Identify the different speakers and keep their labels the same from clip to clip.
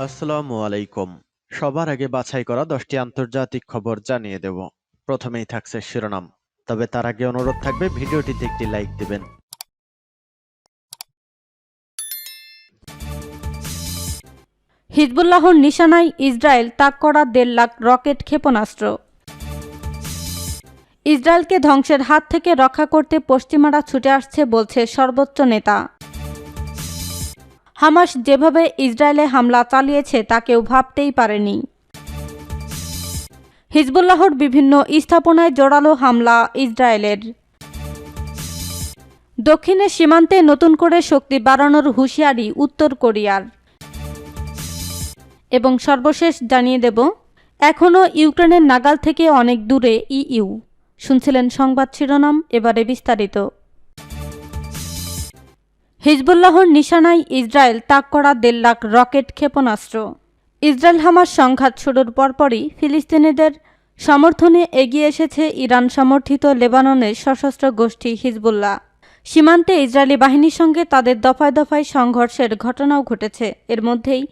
Speaker 1: আসসালামু আলাইকুম। সবার আগে বাছাই করা 10টি আন্তর্জাতিক খবর জানিয়ে দেব। প্রথমেই থাকছে শিরোনাম। তবে তার আগে অনুরোধ থাকবে ভিডিওটিতে একটি লাইক দিবেন।
Speaker 2: হিজবুল্লাহর নিশানায় ইসরায়েল তাক করা 1.5 লাখ রকেট ক্ষেপণাস্ত্র। ইসরায়েলকে ধ্বংসের হাত থেকে রক্ষা করতে পশ্চিমারা ছুটে আসছে বলছে সর্বোচ্চ নেতা। হামাস যেভাবে ইসরায়েলে হামলা চালিয়েছে তা কেউ ভাবতেই পারেনি। হিজবুল্লাহর বিভিন্ন স্থাপনায় জোরালো হামলা ইসরায়েলের। দক্ষিণের সীমান্তে নতুন করে শক্তি বাড়ানোর হুঁশিয়ারি উত্তর কোরিয়ার। এবং সর্বশেষ জানিয়ে দেব, এখনও ইউক্রেনের নাগাল থেকে অনেক দূরে ইইউ। শুনছিলেন সংবাদ শিরোনাম, এবারে বিস্তারিত। হিজবুল্লাহর নিশানায় ইসরায়েল তাক করা 1.5 লাখ রকেট ক্ষেপণাস্ত্র। ইসরায়েল হামাস সংঘাত শুরুর পরপরই ফিলিস্তিনিদের সমর্থনে এগিয়ে এসেছে ইরান সমর্থিত লেবাননের সশস্ত্র গোষ্ঠী হিজবুল্লাহ। সীমান্তে ইসরায়েলি বাহিনীর সঙ্গে তাদের দফায় দফায় সংঘর্ষের ঘটনাও ঘটেছে। এর মধ্যেই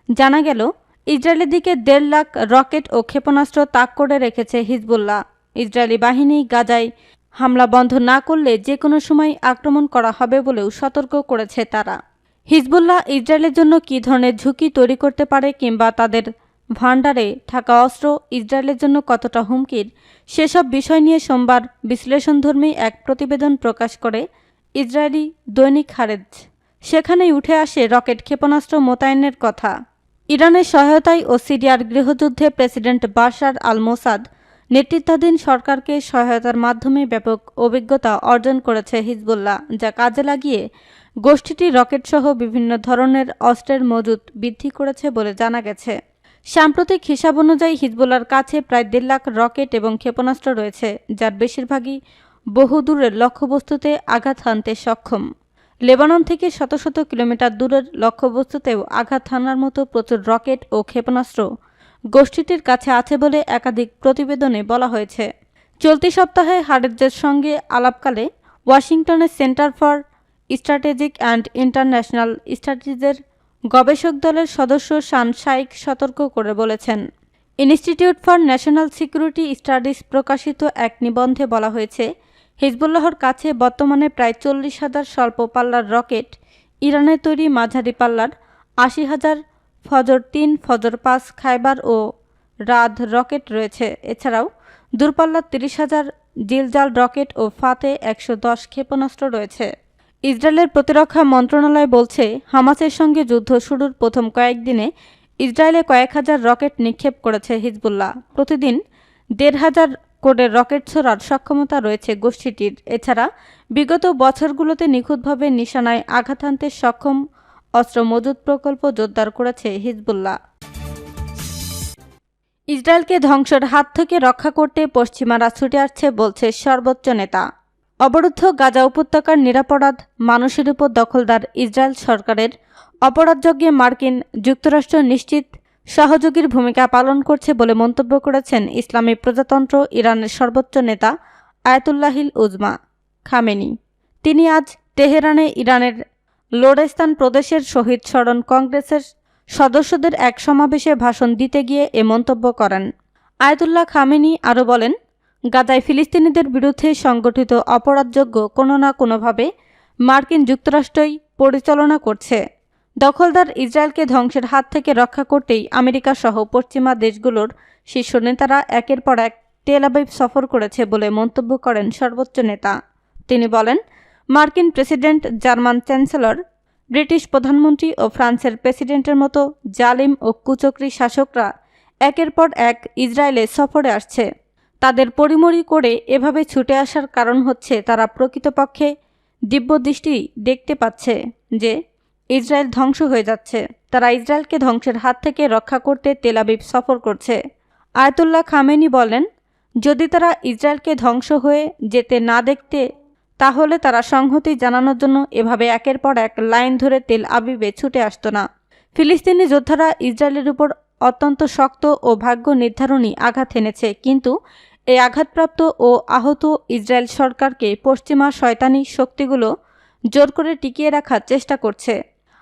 Speaker 2: জানা গেল, ইসরায়েলের দিকে 1.5 লাখ রকেট ও ক্ষেপণাস্ত্র তাক করে রেখেছে হিজবুল্লাহ। ইসরায়েলি বাহিনী গাজায় হামলা বন্ধ না করলে যে কোনো সময় আক্রমণ করা হবে বলেও সতর্ক করেছে তারা। হিজবুল্লাহ ইসরায়েলের জন্য কী ধরনের ঝুঁকি তৈরি করতে পারে কিংবা তাদের ভান্ডারে থাকা অস্ত্র ইসরায়েলের জন্য কতটা হুমকির, সেসব বিষয় নিয়ে সোমবার বিশ্লেষণধর্মী এক প্রতিবেদন প্রকাশ করে ইসরায়েলি দৈনিক হারেজ। সেখানেই উঠে আসে রকেট ক্ষেপণাস্ত্র মোতায়েনের কথা। ইরানের সহায়তায় ও সিরিয়ার গৃহযুদ্ধে প্রেসিডেন্ট বাশার আল মোসাদ নেতৃত্বাধীন সরকারকে সহায়তার মাধ্যমে ব্যাপক অভিজ্ঞতা অর্জন করেছে হিজবুল্লাহ, যা কাজে লাগিয়ে গোষ্ঠীটি রকেটসহ বিভিন্ন ধরনের অস্ত্রের মজুত বৃদ্ধি করেছে বলে জানা গেছে। সাম্প্রতিক হিসাব অনুযায়ী হিজবুল্লাহর কাছে প্রায় 1.5 লাখ রকেট এবং ক্ষেপণাস্ত্র রয়েছে, যার বেশিরভাগই বহুদূরের লক্ষ্যবস্তুতে আঘাত হানতে সক্ষম। লেবানন থেকে শত শত কিলোমিটার দূরের লক্ষ্যবস্তুতেও আঘাত হানার মতো প্রচুর রকেট ও ক্ষেপণাস্ত্র গোষ্ঠীটির কাছে আছে বলে একাধিক প্রতিবেদনে বলা হয়েছে। চলতি সপ্তাহে হারেজের সঙ্গে আলাপকালে ওয়াশিংটনের centre for strategic and international স্টাডিজের গবেষক দলের সদস্য শান শাইক সতর্ক করে বলেছেন, institute for national security studies প্রকাশিত এক নিবন্ধে বলা হয়েছে, হিজবুল্লাহর কাছে বর্তমানে প্রায় 40,000 স্বল্প পাল্লার রকেট, ইরানের তৈরি মাঝারি পাল্লার 80,000 ফজর-3, ফজর-5 খাইবার ও রাদ রকেট রয়েছে। এছাড়াও দূরপাল্লার 30,000 জিলজাল রকেট ও ফাতে 110 ক্ষেপণাস্ত্র রয়েছে। ইসরায়েলের প্রতিরক্ষা মন্ত্রণালয় বলছে, হামাসের সঙ্গে যুদ্ধ শুরুর প্রথম কয়েকদিনে ইসরায়েলে কয়েক হাজার রকেট নিক্ষেপ করেছে হিজবুল্লাহ। প্রতিদিন 1,500 করে রকেট ছোড়ার সক্ষমতা রয়েছে গোষ্ঠীটির। এছাড়া বিগত বছরগুলোতে নিখুঁতভাবে নিশানায় আঘাত হানতে সক্ষম অস্ত্র মজুত প্রকল্প জোরদার করেছে হিজবুল্লাহ। ইসরায়েলকে ধ্বংসের হাত থেকে রক্ষা করতে পশ্চিমারা ছুটে আসছে বলছে সর্বোচ্চ নেতা। অবরুদ্ধ গাজা উপত্যকার নিরাপরাধ মানুষের উপর দখলদার ইসরায়েল সরকারের অপরাধযজ্ঞে মার্কিন যুক্তরাষ্ট্র নিশ্চিত সহযোগীর ভূমিকা পালন করছে বলে মন্তব্য করেছেন ইসলামী প্রজাতন্ত্র ইরানের সর্বোচ্চ নেতা আয়াতুল্লাহিল উজমা খামেনি। তিনি আজ তেহরানে ইরানের লোরেস্তান প্রদেশের শহীদ স্মরণ কংগ্রেসের সদস্যদের এক সমাবেশে ভাষণ দিতে গিয়ে এ মন্তব্য করেন। আয়াতুল্লাহ খামেনি আরও বলেন, গাজায় ফিলিস্তিনিদের বিরুদ্ধে সংগঠিত অপরাধযজ্ঞ কোনো না কোনোভাবে মার্কিন যুক্তরাষ্ট্রই পরিচালনা করছে। দখলদার ইসরায়েলকে ধ্বংসের হাত থেকে রক্ষা করতেই আমেরিকা সহ পশ্চিমা দেশগুলোর শীর্ষ নেতারা একের পর এক তেল আবিব সফর করেছে বলে মন্তব্য করেন সর্বোচ্চ নেতা। তিনি বলেন, মার্কিন প্রেসিডেন্ট, জার্মান চ্যান্সেলর, ব্রিটিশ প্রধানমন্ত্রী ও ফ্রান্সের প্রেসিডেন্টের মতো জালিম ও কুচক্রী শাসকরা একের পর এক ইসরায়েলে সফরে আসছে। তাদের পরিমরি করে এভাবে ছুটে আসার কারণ হচ্ছে তারা প্রকৃতপক্ষে দিব্যদৃষ্টি দেখতে পাচ্ছে যে ইসরায়েল ধ্বংস হয়ে যাচ্ছে। তারা ইসরায়েলকে ধ্বংসের হাত থেকে রক্ষা করতে তেল আবিব সফর করছে। আয়াতুল্লাহ খামেনি বলেন, যদি তারা ইসরায়েলকে ধ্বংস হয়ে যেতে না দেখতে, তাহলে তারা সংহতি জানানোর জন্য এভাবে একের পর এক লাইন ধরে তেল আবিবে ছুটে আসত না। ফিলিস্তিনি যোদ্ধারা ইসরায়েলের উপর অত্যন্ত শক্ত ও ভাগ্য নির্ধারণী আঘাত এনেছে, কিন্তু এই আঘাতপ্রাপ্ত ও আহত ইসরায়েল সরকারকে পশ্চিমা শয়তানি শক্তিগুলো জোর করে টিকিয়ে রাখার চেষ্টা করছে।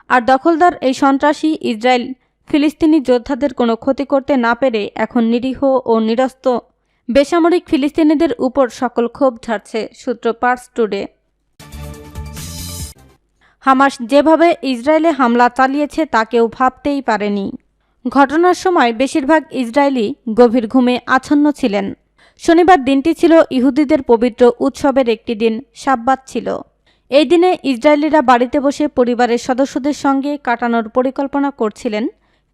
Speaker 2: আর দখলদার এই সন্ত্রাসী ইসরায়েল ফিলিস্তিনি যোদ্ধাদের কোনো ক্ষতি করতে না পেরে এখন নিরীহ ও নিরস্ত্র বেসামরিক ফিলিস্তিনিদের উপর সকল ক্ষোভ ঝাড়ছে, সূত্র পার্স টুডে। হামাস যেভাবে ইসরায়েলে হামলা চালিয়েছে তা কেউ ভাবতেই পারেনি। ঘটনার সময় বেশিরভাগ ইসরায়েলি গভীর ঘুমে আচ্ছন্ন ছিলেন। শনিবার দিনটি ছিল ইহুদিদের পবিত্র উৎসবের একটি দিন, শাব্বাত ছিল। এই দিনে ইসরায়েলিরা বাড়িতে বসে পরিবারের সদস্যদের সঙ্গে কাটানোর পরিকল্পনা করছিলেন।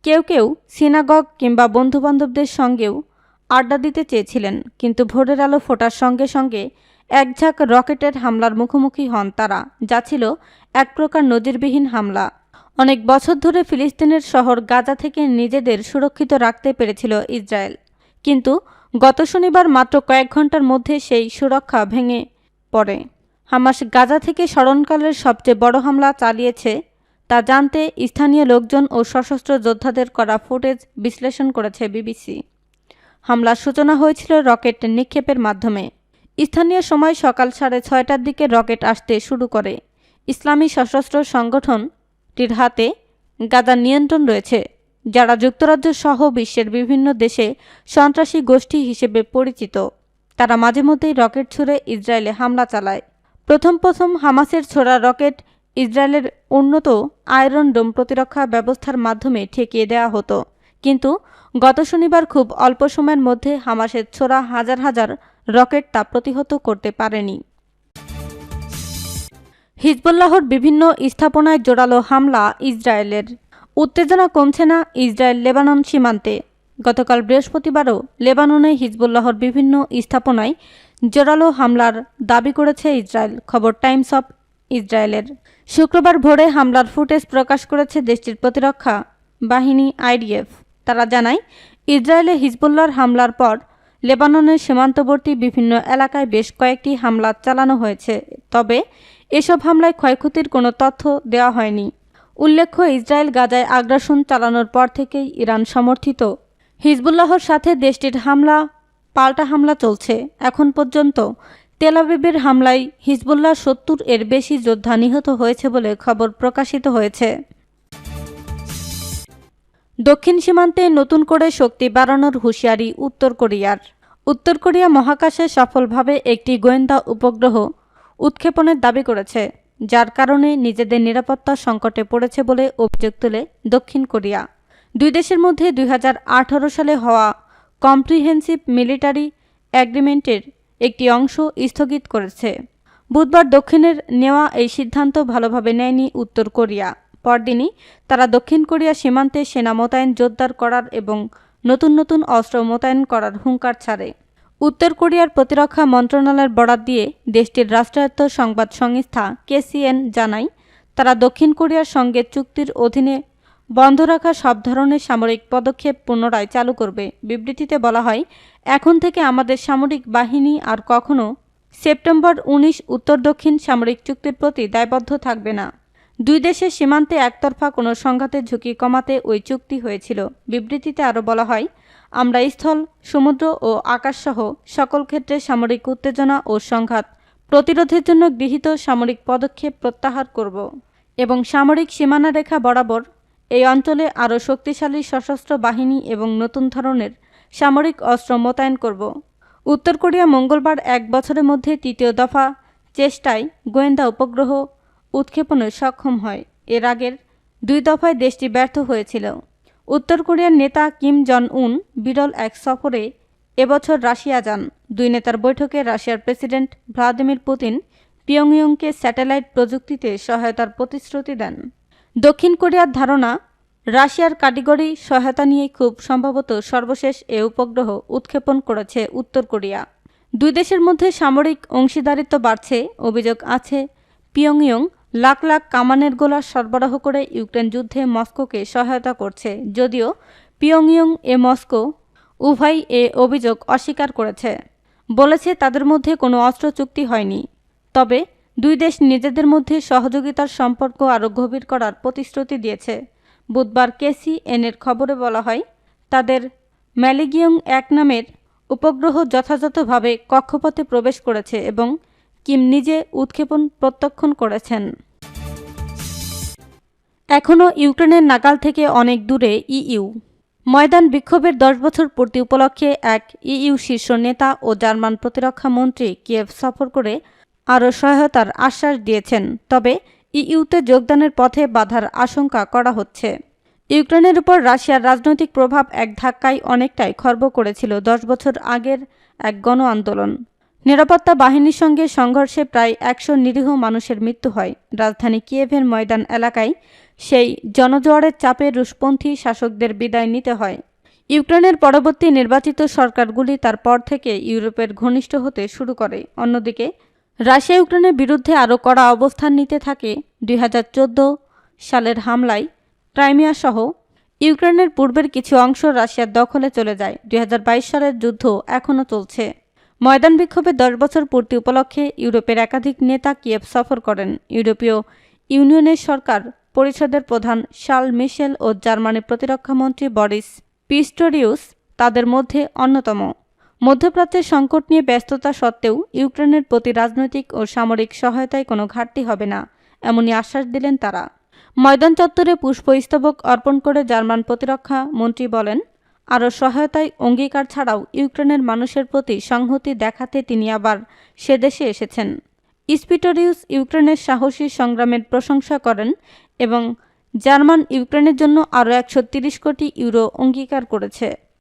Speaker 2: কেউ কেউ সিনাগগ কিংবা বন্ধুবান্ধবদের সঙ্গেও আড্ডা দিতে চেয়েছিলেন, কিন্তু ভোরের আলো ফোটার সঙ্গে সঙ্গে একঝাঁক রকেটের হামলার মুখোমুখি হন তারা, যা ছিল এক প্রকার নজিরবিহীন হামলা। অনেক বছর ধরে ফিলিস্তিনের শহর গাজা থেকে নিজেদের সুরক্ষিত রাখতে পেরেছিল ইসরায়েল, কিন্তু গত শনিবার মাত্র কয়েক ঘন্টার মধ্যে সেই সুরক্ষা ভেঙে পড়ে। হামাস গাজা থেকে স্মরণকালের সবচেয়ে বড় হামলা চালিয়েছে তা জানতে স্থানীয় লোকজন ও সশস্ত্র যোদ্ধাদের করা ফুটেজ বিশ্লেষণ করেছে বিবিসি। হামলার সূচনা হয়েছিল রকেট নিক্ষেপের মাধ্যমে। স্থানীয় সময় সকাল 6:30টার দিকে রকেট আসতে শুরু করে। ইসলামী সশস্ত্র সংগঠনটির হাতে গাজার নিয়ন্ত্রণ রয়েছে, যারা যুক্তরাজ্য সহ বিশ্বের বিভিন্ন দেশে সন্ত্রাসী গোষ্ঠী হিসেবে পরিচিত। তারা মাঝে মধ্যেই রকেট ছুড়ে ইসরায়েলে হামলা চালায়। প্রথম হামাসের ছোড়া রকেট ইসরায়েলের উন্নত আয়রন ডোম প্রতিরক্ষা ব্যবস্থার মাধ্যমে ঠেকিয়ে দেওয়া হতো, কিন্তু গত শনিবার খুব অল্প সময়ের মধ্যে হামাসের ছোড়া হাজার হাজার রকেট তা প্রতিহত করতে পারেনি। হিজবুল্লাহর বিভিন্ন স্থাপনায় জোরালো হামলা ইসরায়েলের। উত্তেজনা কমছে না ইসরায়েল লেবানন সীমান্তে। গতকাল বৃহস্পতিবারও লেবাননে হিজবুল্লাহর বিভিন্ন স্থাপনায় জোরালো হামলার দাবি করেছে ইসরায়েল, খবর টাইমস অফ ইসরায়েলের। শুক্রবার ভোরে হামলার ফুটেজ প্রকাশ করেছে দেশটির প্রতিরক্ষা বাহিনী আইডিএফ। তারা জানায়, ইসরায়েলে হিজবুল্লাহর হামলার পর লেবাননের সীমান্তবর্তী বিভিন্ন এলাকায় বেশ কয়েকটি হামলা চালানো হয়েছে, তবে এসব হামলায় ক্ষয়ক্ষতির কোনো তথ্য দেওয়া হয়নি। উল্লেখ্য, ইসরায়েল গাজায় আগ্রাসন চালানোর পর থেকেই ইরান সমর্থিত হিজবুল্লাহর সাথে দেশটির পাল্টা হামলা চলছে। এখন পর্যন্ত তেল আবিবের হামলায় হিজবুল্লাহ 70-এর বেশি যোদ্ধা নিহত হয়েছে বলে খবর প্রকাশিত হয়েছে। দক্ষিণ সীমান্তে নতুন করে শক্তি বাড়ানোর হুঁশিয়ারি উত্তর কোরিয়ার। উত্তর কোরিয়া মহাকাশে সফলভাবে একটি গোয়েন্দা উপগ্রহ উৎক্ষেপণের দাবি করেছে, যার কারণে নিজেদের নিরাপত্তা সংকটে পড়েছে বলে অভিযোগ তোলে দক্ষিণ কোরিয়া। দুই দেশের মধ্যে 2018 সালে হওয়া কম্প্রিহেন্সিভ মিলিটারি অ্যাগ্রিমেন্টের একটি অংশ স্থগিত করেছে। বুধবার দক্ষিণের নেওয়া এই সিদ্ধান্ত ভালোভাবে নেয়নি উত্তর কোরিয়া। পরদিনই তারা দক্ষিণ কোরিয়া সীমান্তে সেনা মোতায়েন জোরদার করার এবং নতুন অস্ত্র মোতায়েন করার হুঙ্কার ছাড়ে। উত্তর কোরিয়ার প্রতিরক্ষা মন্ত্রণালয়ের বরাত দিয়ে দেশটির রাষ্ট্রায়ত্ত সংবাদ সংস্থা KCN জানায়, তারা দক্ষিণ কোরিয়ার সঙ্গে চুক্তির অধীনে বন্ধ রাখা সব ধরনের সামরিক পদক্ষেপ পুনরায় চালু করবে। বিবৃতিতে বলা হয়, এখন থেকে আমাদের সামরিক বাহিনী আর কখনো সেপ্টেম্বর 19 উত্তর দক্ষিণ সামরিক চুক্তির প্রতি দায়বদ্ধ থাকবে না। দুই দেশের সীমান্তে একতরফা কোনো সংঘাতের ঝুঁকি কমাতে ওই চুক্তি হয়েছিল। বিবৃতিতে আরও বলা হয়, আমরা স্থল, সমুদ্র ও আকাশসহ সকল ক্ষেত্রে সামরিক উত্তেজনা ও সংঘাত প্রতিরোধের জন্য গৃহীত সামরিক পদক্ষেপ প্রত্যাহার করব এবং সামরিক সীমানা রেখা বরাবর এই অঞ্চলে আরও শক্তিশালী সশস্ত্র বাহিনী এবং নতুন ধরনের সামরিক অস্ত্র মোতায়েন করব। উত্তর কোরিয়া মঙ্গলবার 1 বছরের মধ্যে তৃতীয় দফা চেষ্টায় গোয়েন্দা উপগ্রহ উৎক্ষেপণে সক্ষম হয়। এর আগের 2 দফায় দেশটি ব্যর্থ হয়েছিল। উত্তর কোরিয়ার নেতা কিম জন উন বিরল এক সফরে এবছর রাশিয়া যান। দুই নেতার বৈঠকে রাশিয়ার প্রেসিডেন্ট ভ্লাদিমির পুতিন পিয়ংইয়ংকে স্যাটেলাইট প্রযুক্তিতে সহায়তার প্রতিশ্রুতি দেন। দক্ষিণ কোরিয়ার ধারণা, রাশিয়ার কারিগরি সহায়তা নিয়ে খুব সম্ভবত সর্বশেষ এ উপগ্রহ উৎক্ষেপণ করেছে উত্তর কোরিয়া। দুই দেশের মধ্যে সামরিক অংশীদারিত্ব বাড়ছে। অভিযোগ আছে, পিয়ংইয়ং লাখ লাখ কামানের গোলা সরবরাহ করে ইউক্রেন যুদ্ধে মস্কোকে সহায়তা করছে, যদিও পিয়ংইয়ং মস্কো উভয় এ অভিযোগ অস্বীকার করেছে। বলেছে তাদের মধ্যে কোনো অস্ত্র চুক্তি হয়নি, তবে দুই দেশ নিজেদের মধ্যে সহযোগিতার সম্পর্ক আরও গভীর করার প্রতিশ্রুতি দিয়েছে। বুধবার KCN-এর খবরে বলা হয়, তাদের ম্যালিগিয়ং-1 নামের উপগ্রহ যথাযথভাবে কক্ষপথে প্রবেশ করেছে এবং কিম নিজে উৎক্ষেপণ প্রত্যক্ষণ করেছেন। এখনও ইউক্রেনের নাগাল থেকে অনেক দূরে ইইউ। ময়দান বিক্ষোভের 10 বছর পূর্তি উপলক্ষে এক ইইউ শীর্ষ নেতা ও জার্মান প্রতিরক্ষা মন্ত্রী কিয়েভ সফর করে আরও সহায়তার আশ্বাস দিয়েছেন। তবে ইইউতে যোগদানের পথে বাধার আশঙ্কা করা হচ্ছে। ইউক্রেনের উপর রাশিয়ার রাজনৈতিক প্রভাব এক ধাক্কায় অনেকটাই খর্ব করেছিল 10 বছর আগের এক গণ আন্দোলন। নিরাপত্তা বাহিনীর সঙ্গে সংঘর্ষে প্রায় 100 নিরীহ মানুষের মৃত্যু হয়। রাজধানী কিয়েভের ময়দান এলাকায় সেই জনজোয়ারের চাপে রুশপন্থী শাসকদের বিদায় নিতে হয়। ইউক্রেনের পরবর্তী নির্বাচিত সরকারগুলি তারপর থেকে ইউরোপের ঘনিষ্ঠ হতে শুরু করে। অন্যদিকে রাশিয়া ইউক্রেনের বিরুদ্ধে আরও কড়া অবস্থান নিতে থাকে। 2014 সালের হামলায় ক্রাইমিয়া সহ ইউক্রেনের পূর্বের কিছু অংশ রাশিয়ার দখলে চলে যায়। 2022 সালের যুদ্ধ এখনও চলছে। ময়দান বিক্ষোভে 10 বছর পূর্তি উপলক্ষে ইউরোপের একাধিক নেতা কিয়েভ সফর করেন। ইউরোপীয় ইউনিয়নের সরকার পরিষদের প্রধান শার্ল মিশেল ও জার্মানির প্রতিরক্ষামন্ত্রী বরিস পিস্টোরিউস তাদের মধ্যে অন্যতম। মধ্যপ্রাচ্যের সংকট নিয়ে ব্যস্ততা সত্ত্বেও ইউক্রেনের প্রতি রাজনৈতিক ও সামরিক সহায়তায় কোনো ঘাটতি হবে না, এমনই আশ্বাস দিলেন তারা। ময়দান চত্বরে পুষ্পস্তবক অর্পণ করে জার্মান প্রতিরক্ষা মন্ত্রী বলেন, আরও সহায়তায় অঙ্গীকার ছাড়াও ইউক্রেনের মানুষের প্রতি সংহতি দেখাতে তিনি আবার সে দেশে এসেছেন। পিস্টোরিউস ইউক্রেনের সাহসী সংগ্রামের প্রশংসা করেন এবং জার্মান ইউক্রেনের জন্য আরও 130 কোটি ইউরো অঙ্গীকার করেছে।